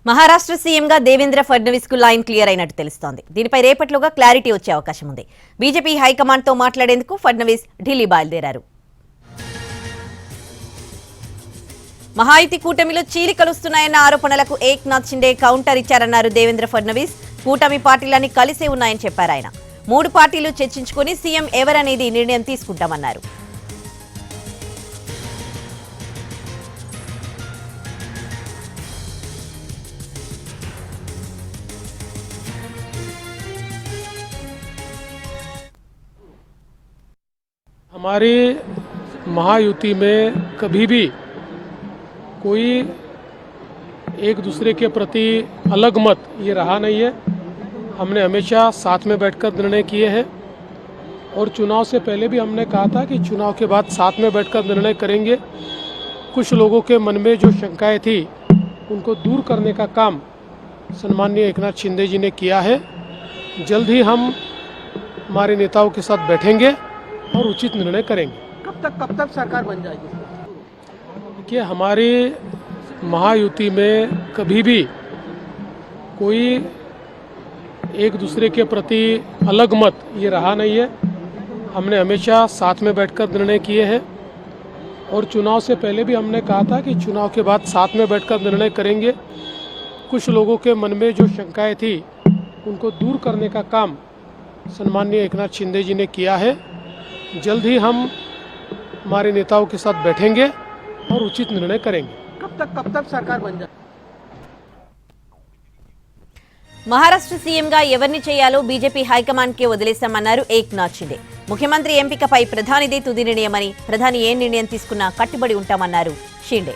మహారాష్ట్ర సీఎంగా దేవేంద్ర ఫడ్నవీస్ కు line clear అయినట్టు తెలుస్తోంది. దీనిపై రేపట్లోగా క్లారిటీ వచ్చే అవకాశం ఉంది. బీజేపీ హైకమాండ్ తో మాట్లాడేందుకు ఫడ్నవీస్ ఢిల్లీ బయలుదేరారు. మహాయుతి కూటమిలో చీలికలుస్తున్నాయన్న ఆరోపణలకు ఏక్నాథ్ షిండే కౌంటర్ ఇచ్చారన్నారు దేవేంద్ర ఫడ్నవీస్. కూటమి పార్టీలన్నీ కలిసే ఉన్నాయని చెప్పారు ఆయన. 3 పార్టీలు చర్చించుకుని సీఎం ఎవరనేది నిర్ణయం తీసుకుంటామన్నారు. हमारी महायुति में कभी भी कोई एक दूसरे के प्रति अलग मत ये रहा नहीं है। हमने हमेशा साथ में बैठकर निर्णय किए हैं और चुनाव से पहले भी हमने कहा था कि चुनाव के बाद साथ में बैठकर निर्णय करेंगे। कुछ लोगों के मन में जो शंकाएं थी उनको दूर करने का काम सम्माननीय एकनाथ शिंदे जी ने किया है। जल्द ही हम हमारे नेताओं के साथ बैठेंगे और उचित निर्णय करेंगे। कब तक सरकार बन जाएगी? कि हमारी महायुति में कभी भी कोई एक दूसरे के प्रति अलग मत ये रहा नहीं है। हमने हमेशा साथ में बैठकर निर्णय किए हैं और चुनाव से पहले भी हमने कहा था कि चुनाव के बाद साथ में बैठकर निर्णय करेंगे। कुछ लोगों के मन में जो शंकाएं थी उनको दूर करने का काम सम्माननीय एकनाथ शिंदे जी ने किया है। जल्द ही हम हमारे नेताओं के साथ बैठेंगे और उचित निर्णय करेंगे। कब तक सरकार बन जाए? మహారాష్ట్ర సీఎంగా ఎవరిని చేయాలో బీజేపీ హైకమాండ్ కే వదిలేశామన్నారు ఏక్నాథ్ షిండే. ముఖ్యమంత్రి ఎంపికపై ప్రధానిదే తుది నిర్ణయమని, ప్రధాని ఏ నిర్ణయం తీసుకున్నా కట్టుబడి ఉంటామన్నారు షిండే.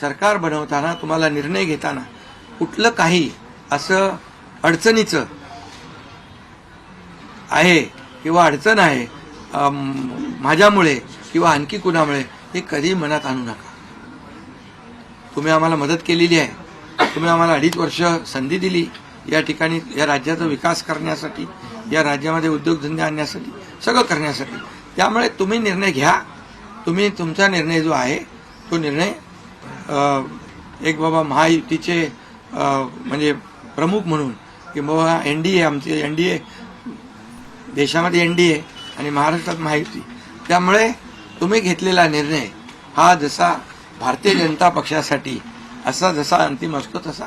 सरकार बनवताना तुम्हाला निर्णय घेताना कुठलं काही असं अडचणीचं आहे किंवा अडचण आहे माझ्यामुळे किंवा आणखी कुणामुळे हे कधी मनात आणू नका. तुम्ही आम्हाला मदत केलेली आहे. तुम्ही आम्हाला 2.5 वर्ष संधी दिली या ठिकाणी या राज्याचा विकास करण्यासाठी, या राज्यामध्ये उद्योगधंदे आणण्यासाठी, सगळं करण्यासाठी. त्यामुळे तुम्ही निर्णय घ्या. तुम्ही तुमचा निर्णय जो आहे तो निर्णय एक बाबा महायुतीचे म्हणजे प्रमुख म्हणून की बाबा एनडीए आमचे एनडीए देशामध्ये एनडीए आणि महाराष्ट्रात महायुती. त्यामुळे तुम्ही घेतलेला निर्णय हा जसा भारतीय जनता पक्षासाठी असा जसा अंतिम असतो तसा